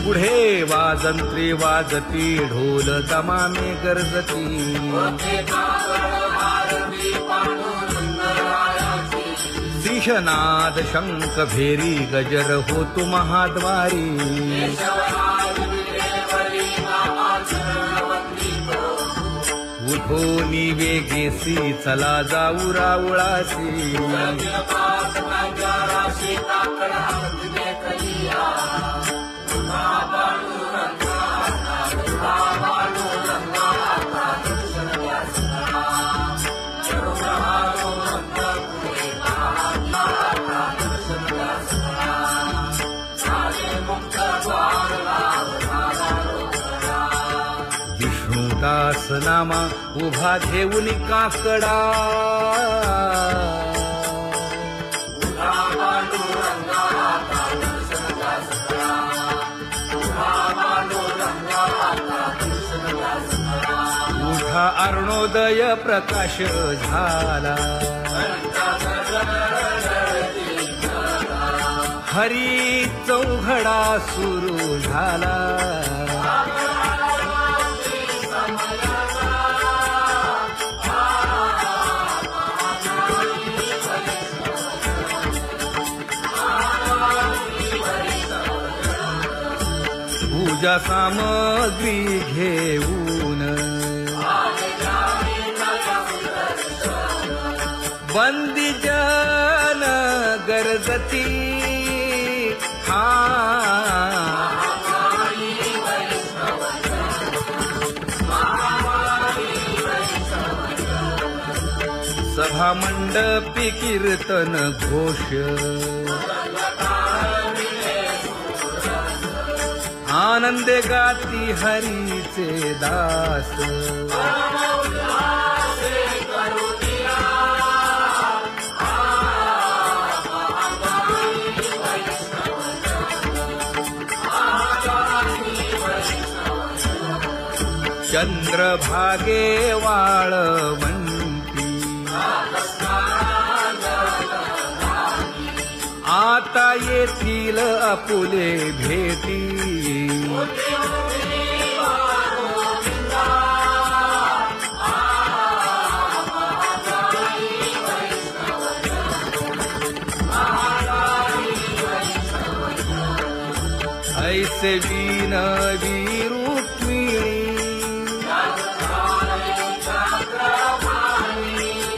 पुढे वाजंत्री वाजती ढोल दमामे गरजती सिंहनाद शंख भेरी गजर होतु महाद्वारी उठोनी वेगेसी चला जाऊ रावळासी विष्णुदास नामा उभा घेऊन काकडा उठा अरुणोदय प्रकाश झाला हरी चौघडा सुरू झाला पूजा सामग्री घेऊन बंदी जन गरजती सभा मंडपी कीर्तन घोष आनंदे गाती हरीचे दास चंद्रभागे वाळवंती आता येथील आपुले भेटी ऐसे विनवी रुक्मिणी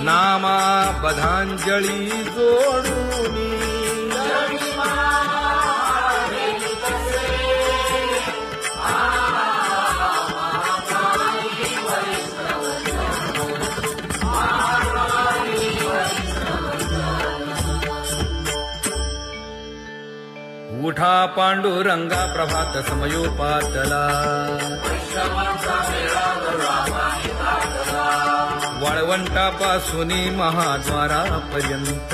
नामा पदांजली जोडूनी उठा पांडुरंगा प्रभात समयोपातला वाळवंटापासून महाद्वारापर्यंत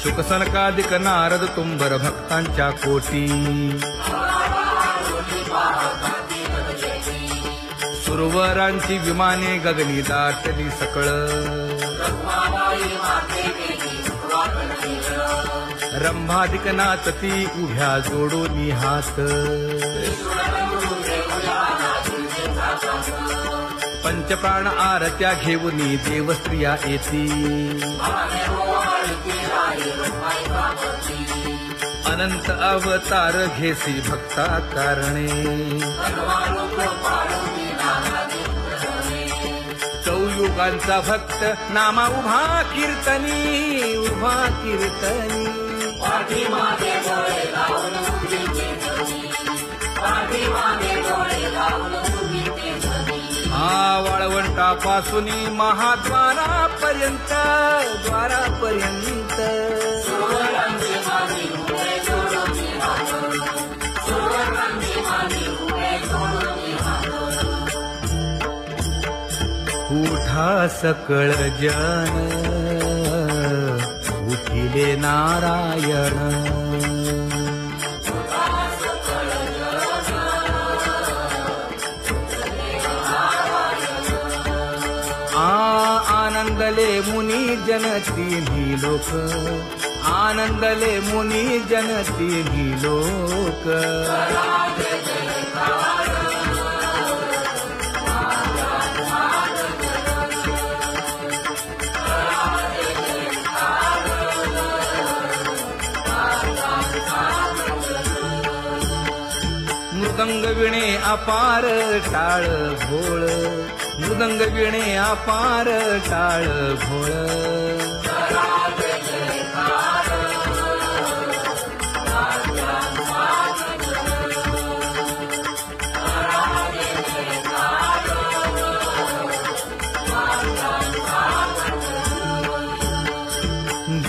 शुकसनकादिक नारद तुंबर भक्तांच्या कोटी सुरवरांची विमाने गगनी दाटली सकळ रंभादिक नाचती उभ्या जोडोनी हात पंचप्राण आरत्या घेऊनी देवस्त्रिया येती अनंत अवतार घेसी भक्ता कारणे चौयुगांचा भक्त नामा उभा कीर्तनी उभा कीर्तनी वाळवंटापासून महाद्वारापर्यंत द्वारापर्यंत उठा सकळ जन उठिले नारायण आनंदले मुनी जन तिन्ही लोक, आनंदले मुनी जन तिन्ही लोक. मृदंग विणे अपार टाळ भोळ, मृदंग विणे अपार टाळ भोळ.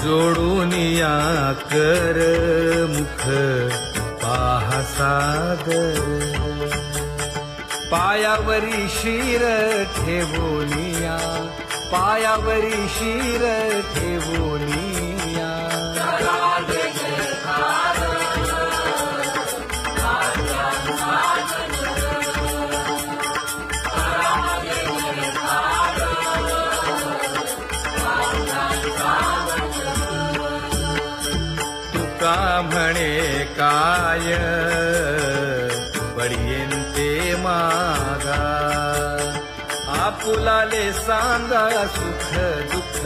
जोडून या कर मुख पाहा सागर, पायावरी शिर ठेवोनिया, पायावरी शिर ठेवोनिया. तुका म्हणे काय बडियेंते मागा, आपुलाले सांगा सुख दुःख,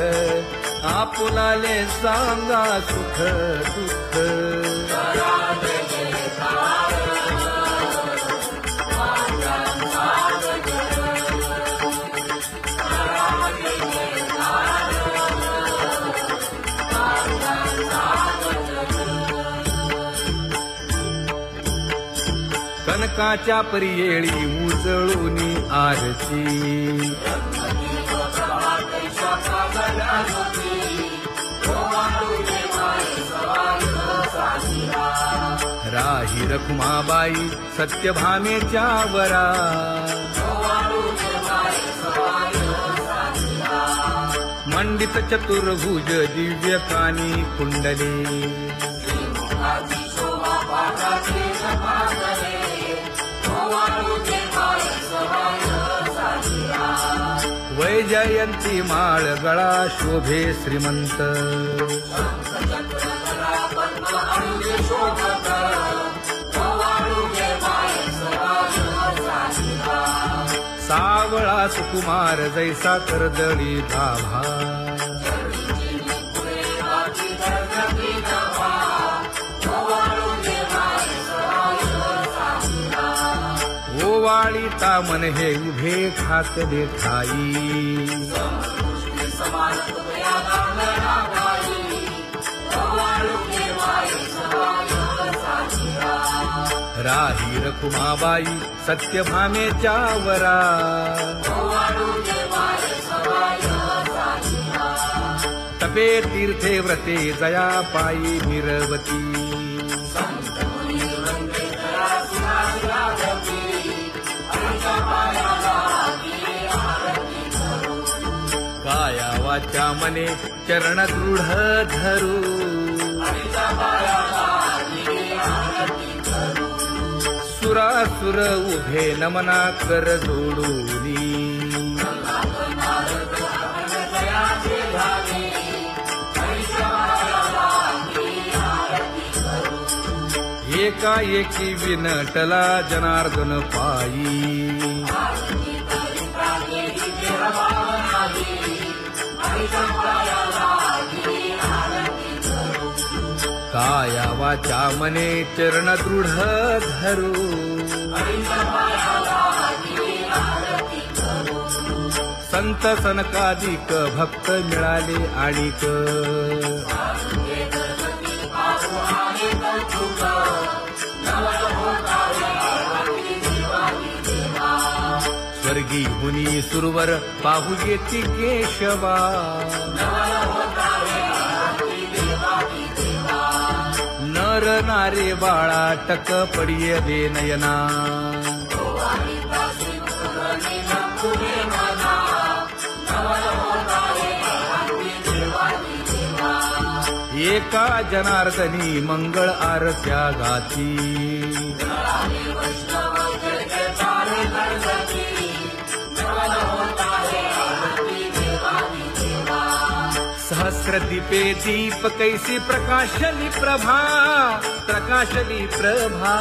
आपुलाले सांगा सुख दुःख. कनकाच्या परियेळी उजळूनी आरती, राही रखुमाबाई सत्यभामेच्या वरा, मंडित चतुर्भुज दिव्य कानी कुंडले, वैजयंती माळ गळा शोभे श्रीमंत, सावळा सुकुमार जैसा कर्दळी गाभा, ओवाळी तामन हे उभे खाकले ठाई, राही रखुमाबाई सत्यभामेच्या वरा, तपे तीर्थे व्रते जया पायी मिरवती, काया वाचा मने चरण दृढ धरू, सुरासुर उभे नमना कर जोडूनी, एकाएकी विनटला जनार्दन पायी, काया वाचा मने चरण दृढ धरू, संत सनकादिक भक्त मिळाले आणिक, स्वर्गी मुनी सुरवर पाहू येती केशवा, नर नारे बाळा टक पडिये दे नयना, एका जनार्दनी मंगळ आरत्या गाती, काया वाचा मने सहस्रदीपे दीप कैसी प्रकाशली प्रभा, प्रकाशली प्रभा.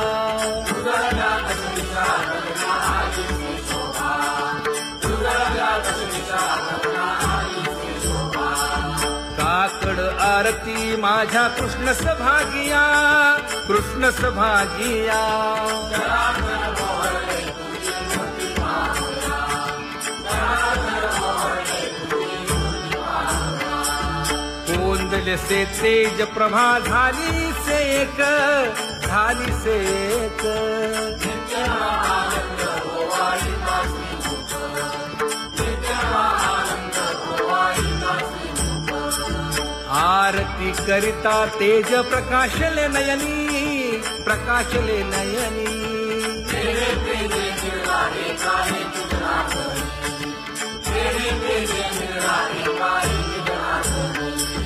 काकड आरती माझ्या कृष्ण सभागिया, कृष्ण सभागिया. कोंदले से तेज प्रभा झाली से एक, झाली से एक. आरती करिता तेज प्रकाशले नयनी, प्रकाशले नयनी.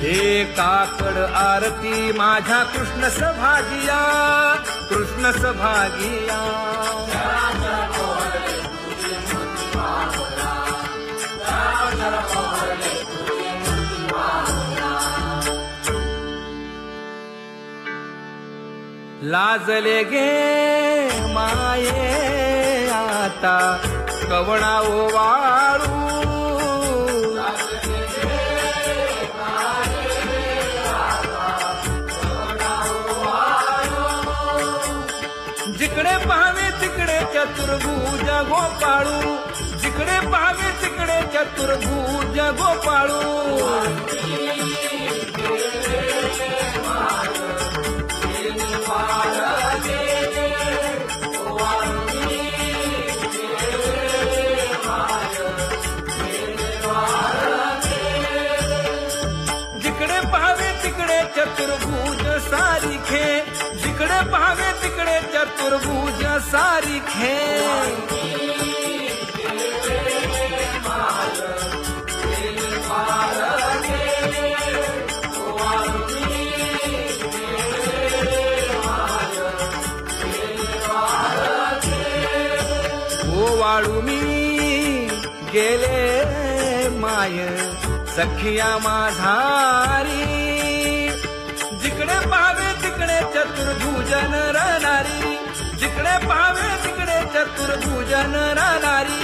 हे काकड आरती माझ्या कृष्ण सभागिया, कृष्ण सभागिया. लाजले गे माये आता कवणा ओवाळू. जिकडे पाहावे तिकडे चतुर्भुज गोपाळू, जिकडे पाहावे तिकडे चतुर्भुज गोपाळू. जिकडे पाहावे तिकडे चतुर्भुज सारिखे, जिकडे पाहावे तिकडे चतुर्भुज सारिखे. ओवाळू मी गेले माय सखिया माझारी. जिकडे पाहावे तिकडे चतुर्भुज नरनारी, जिकडे पाहावे तिकडे चतुर्भुज नरनारी.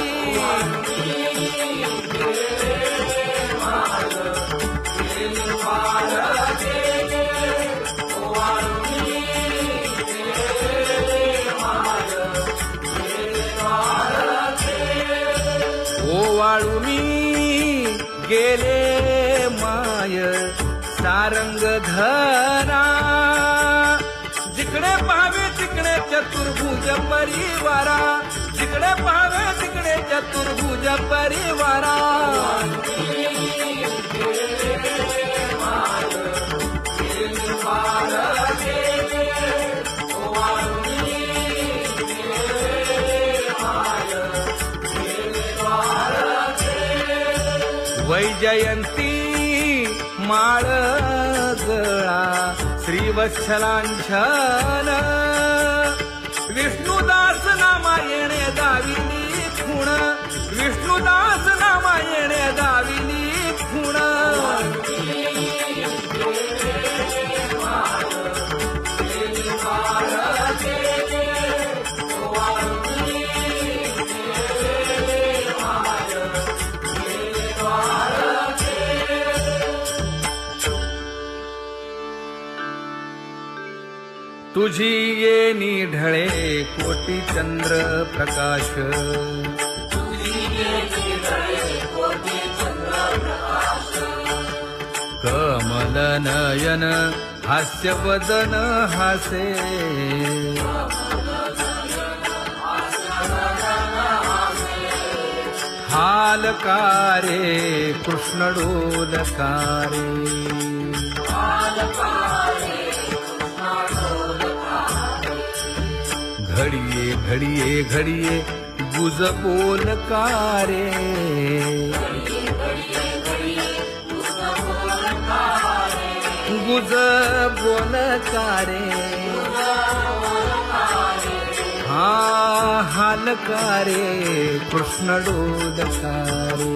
ओवाळू मी गेले माय सारंग धरा. जिकडे पाहावे तिकडे चतुर्भुज परिवारा, जिकडे पाहावे तिकडे चतुर्भुज परिवारा. वैजयंती माळ गळा श्रीवत्सलांछन. विष्णुदास नामायणे दाविनी खूण, विष्णुदास नामायणे दाविनी खूण. तुझी येणी ढळे कोटी चंद्र प्रकाश. कमल नयन हास्य वदन हासे. हालकारे कृष्ण डोलकारे. घडिये घडिये घडिये गुज बोलकारे. गुज बोलकारे. हा हालकारे कृष्ण डोलकारे.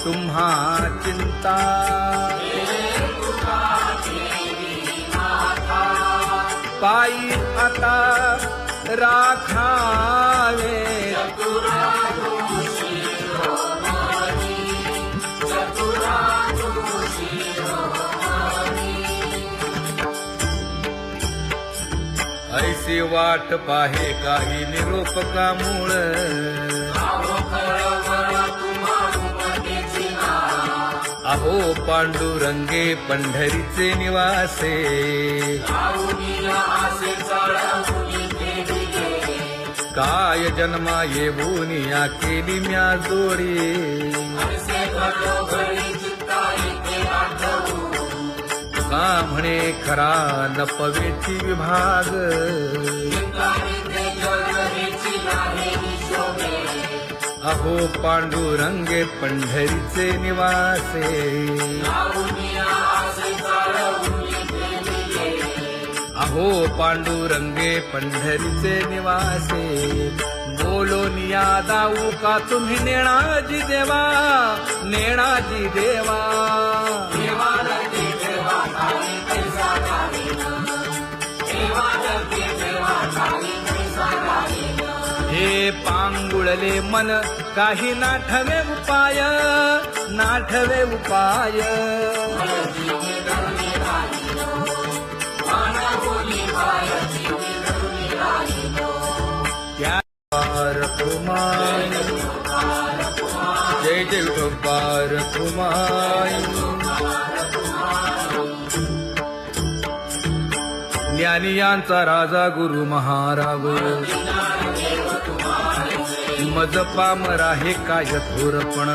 तुम्हा चिंता पायी आता राखावे ऐसी वाट पाहे काही निरोप का मूळ अहो पांडुरंगे पंढरीचे निवासे काय जन्मा येऊन या केली म्या जोडी का म्हणे खरा नपवेची विभाग अहो पांडुरंगे पंढरीचे निवासे अहो पांडुरंगे पंढरीचे निवासे बोलोनिया दाऊ का तुम्ही नेणाजी देवा नेणाजी देवा हे पांगुळले मन काही नाठवे उपाय नाठवे उपाय जय जय विठोबार कुमार ज्ञानियांचा राजा गुरु महाराज मज पामरा हे काय थोरपण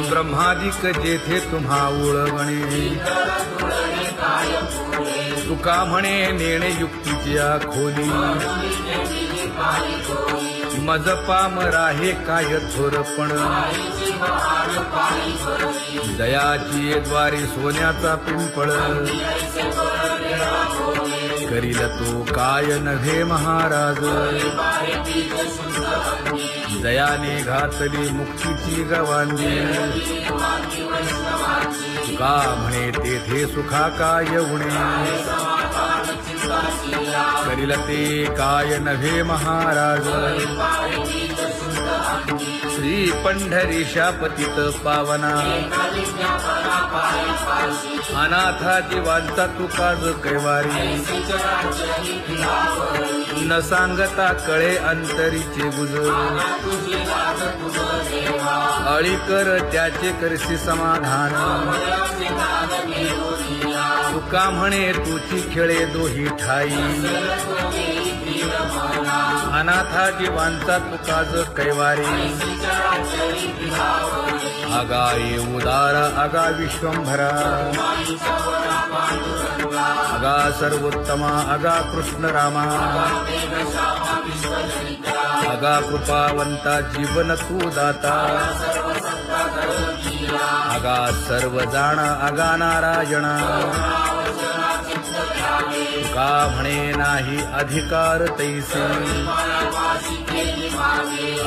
ब्रह्मादिक जेथे तुम्हा उळवणे तुका म्हणे नेणे युक्तीची खोली मज पामरा हे काय थोरपण दयाची द्वारी सोन्याचा पिंपळ करील तो काय नव्हे महाराज दयाने घातली मुक्तीची गवांगी का म्हणे तेथे सुखा काय उणे करील ते काय नव्हे महाराज श्री पंढरीशा पतित पावना अनाथा जीवांचा तुका ज कैवारी न सांगता कळे अंतरीचे गुज अळी कर त्याचे करशी समाधान तुका म्हणे तुची खेळे दोही ठाई अनाथा जीवांचा तुका ज कैवारी आगा ये उदार आगा विश्वंभरा आगा सर्वोत्तमा आगा कृष्ण रामा आगा कृपावंता जीवन तू दाता आगा सर्व जाणा आगा नारायणा का म्हणे नाही अधिकार तैसे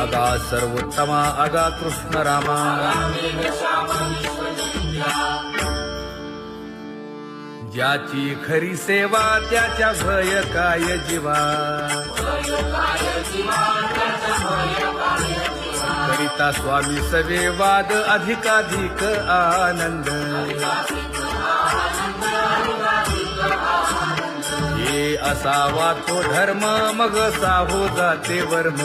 आगा सर्वोत्तमा आगा कृष्ण रामा ज्याची खरी सेवा त्याच्या भय काय जीवा करिता स्वामी सवे वाद अधिकाधिक आनंद हे असावा तो धर्म मग साहो जाते वर्म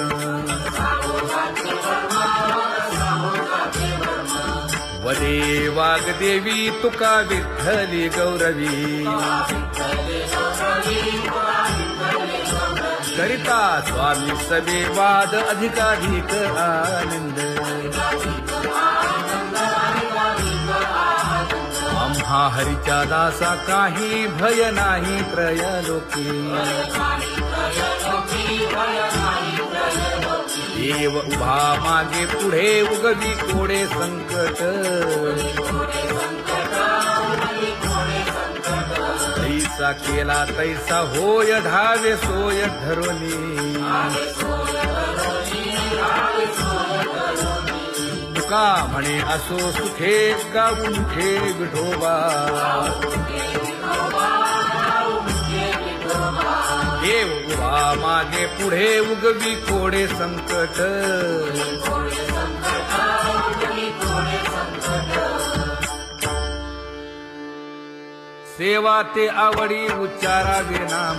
वदे वाग्देवी तुका विठ्ठली गौरवी करिता स्वामी सवे वाद अधिकाधिक आनंद आम्हा हरीच्या दासा काही भय नाही त्रयलोकी देव उभा मागे पुढे उगवी कोडे संकट तैसा केला तैसा होय धावे सोय धरोनी तुका म्हणे असो सुखे गाऊन घे विठोबा देव उभा मागे पुढे उगवी कोडे संकट सेवा ते आवडी उच्चारावे नाम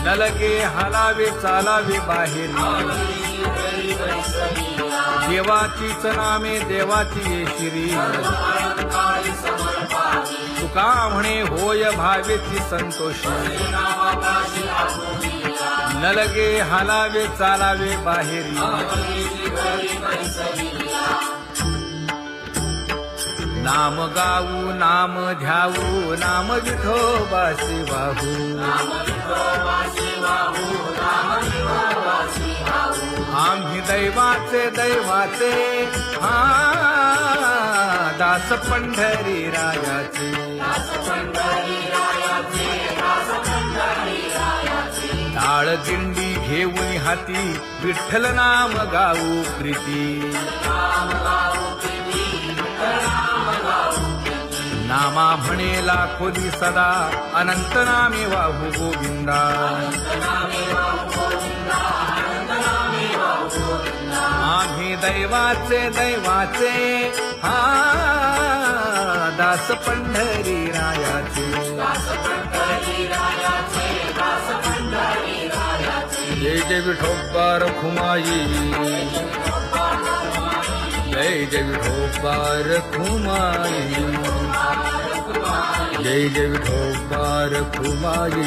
न लगे हालावे चालावे बाहेरी देवाचीच नामे देवाची येशिरी तुका म्हणे होय भावेची संतोषी न लगे हालावे चालावे बाहेरी नाम गाऊ नाम ध्याऊ नाम विठोबासी वाहू आम्ही दैवाचे हा दास पंढरी रायाचे टाळ दिंडी घेऊन हाती विठ्ठल नाम गाऊ प्रीती नामा म्हणेला खोली सदा अनंत नामे वाहू गोविंदा आम्ही दैवाचे हा दास पंढरी रायाचे जय जय विठोबा रखुमाई जय जय विठोबा रखुमाई जय जय विठोबा रखुमाई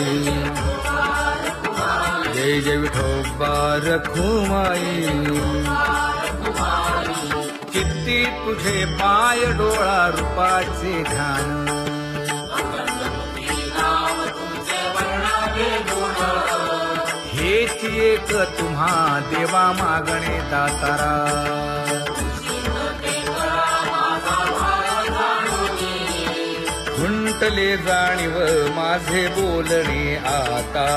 जय जय विठोबा रखुमाई चित्ती तुझे पाय डोळा रूपाचे ध्यान हेच एक तुम्हा देवा मागणे दातारा खुंटले जाणीव माझे बोलणे आता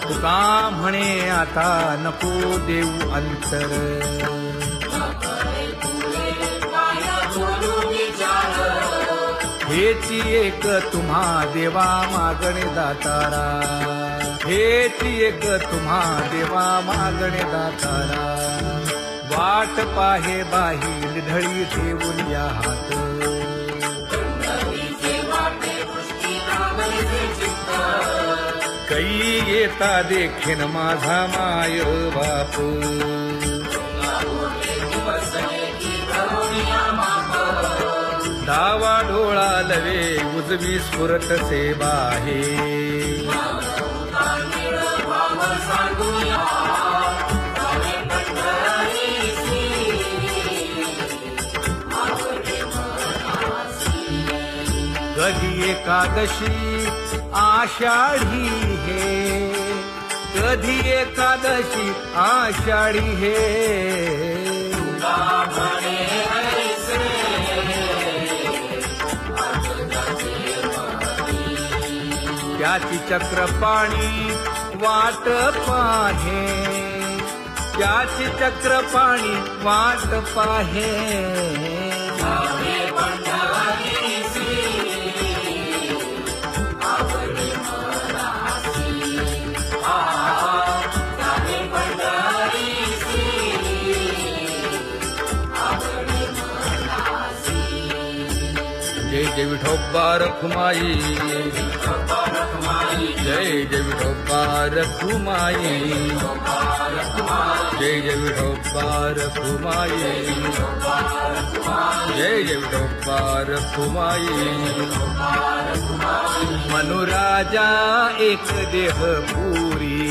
तुका म्हणे आता नको देऊ अंतर हेची एक तुम्हा देवा मागणे दातारा हेची एक तुम्हा देवा मागणे दातारा वाट पाहे बाही ढळी ठेवून या हात कै येता देखेन माझा माय बाप डावा डोळा लवे उजवी स्फुरत से बाहे कधी एकादशी आषाढी हे कधी एकादशी आषाढी हे त्याची चक्रपाणी वाट पाहे त्याची चक्रपाणी वाट पाहे जय जय विठोबा रखुमाई जय जय विठोबा रखुमाई जय जय विठोबा रखुमाई जय जय विठोबा रखुमाई मनुराजा एक देह पुरी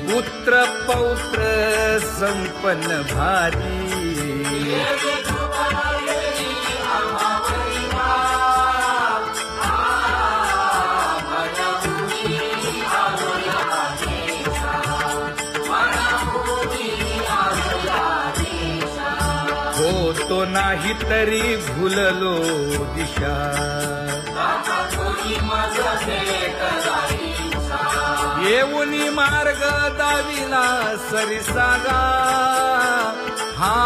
पुत्र पौत्र संपन्न भारी हो तो नाही तरी भुललो दिशा येऊनी मार्ग दाविला सरिसागा हा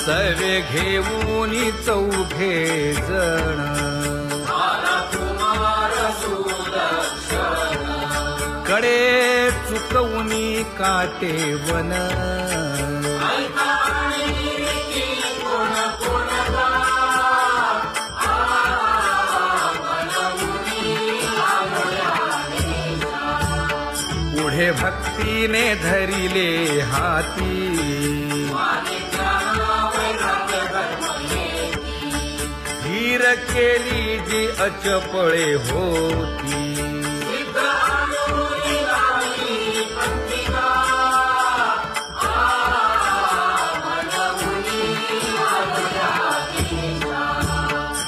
सवे घेऊनी चौघे जण कडे चुकवूनी काटे वन पुढे भक्तीने धरिले हाती धीर केली जी अचपळे होती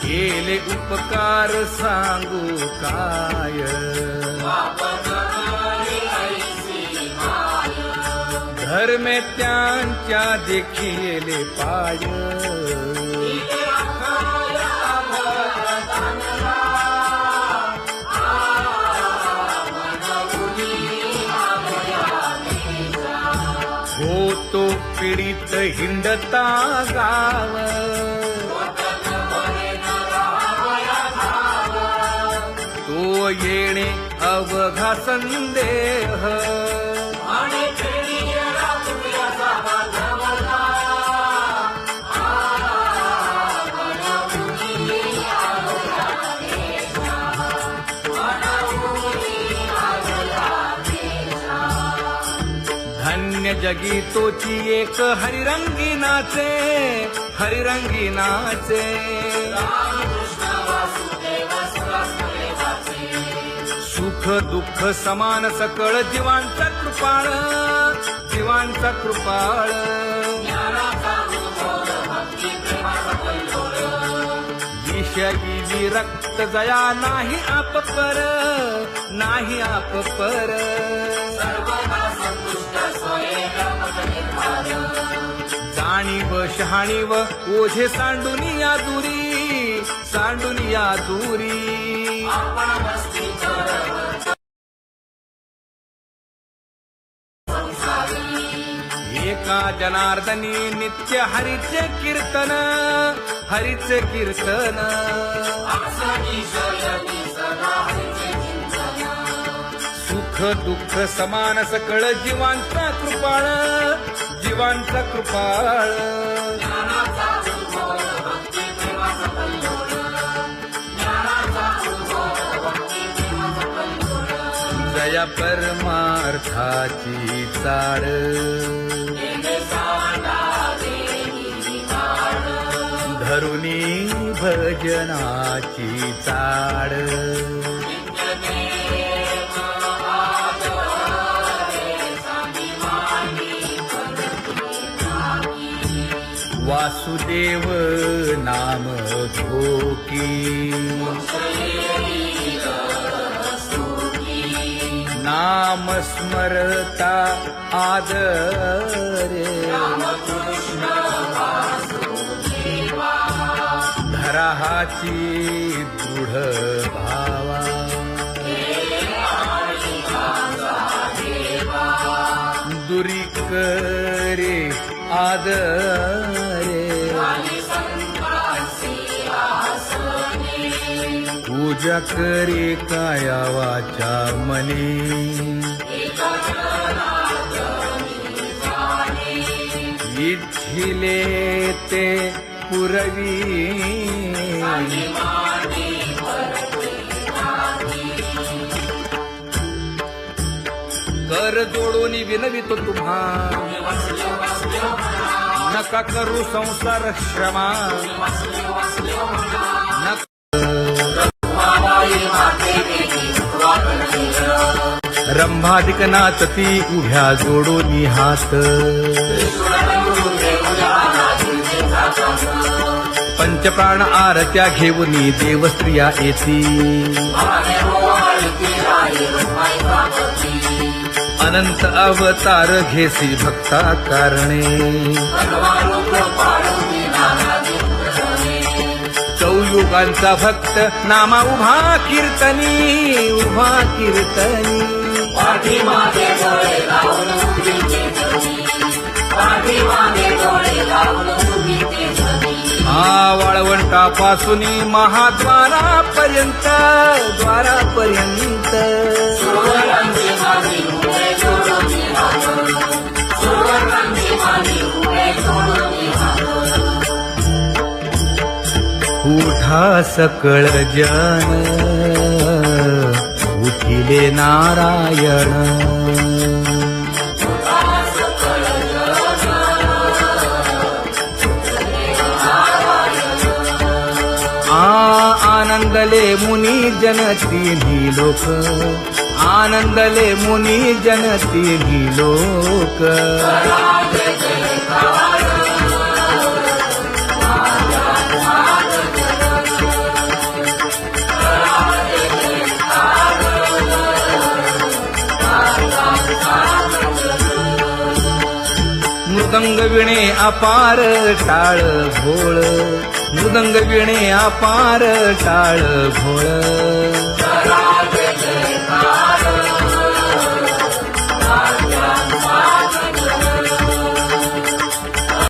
केले उपकार सांगू काय धर्मे त्यांच्या देखिले पाय होतो पीडित हिंडता गाव तो येणे अवघा संदेह धन्य जगी तोची एक हरिरंगी नाचे हरिरंगी नाचे सुख दुःख समान सकळ जीवांचा कृपाळ जीवांचा कृपाळ विषयी विरक्त जया नाही आपपर नाही आपपर जाणीव शहाणीव ओझे सांडुनिया दूरी एका जनार्दनी नित्य हरीचे कीर्तन सुख दुःख समान सकळ जीवांचा कृपाळ जया परमार्थाची चाळ धरुनी भजनाची चाळ वासुदेव नाम घोकी नाम स्मरता आदरे धराहाची दृढ भावा दुरी करे आदरे पूजा करे काया वाचा मने इच्छिले ते पुरवी कर जोडून विनवितो तुम्हा नका करू संसार श्रमा रंभाधिक नाचती उभ्या जोडून हात पंचप्राण आरत्या घेऊनी देवस्त्रिया येती अनंत अवतार घेसी भक्ता कारणे चौयुगांचा भक्त नामा उभा कीर्तनी उभा कीर्तनी पाठीमागे डोळे लावून उभी ते जगी, पाठीमागे डोळे लावून उभी ते जगी. हा वाळवंटापासून महाद्वारापर्यंत द्वारापर्यंत सुवर्णांची माझी उभे सोडून मी हात, सुवर्णांची माझी उभे सोडून मी हात. उठा सकळ जन उठिले नारायण आनंदले मुनी जन तिन्ही लोक आनंदले मुनी जन तिन्ही लोक मृदंग विणे अपार टाळ भोळ मृदंग विणे अपार टाळ भोळ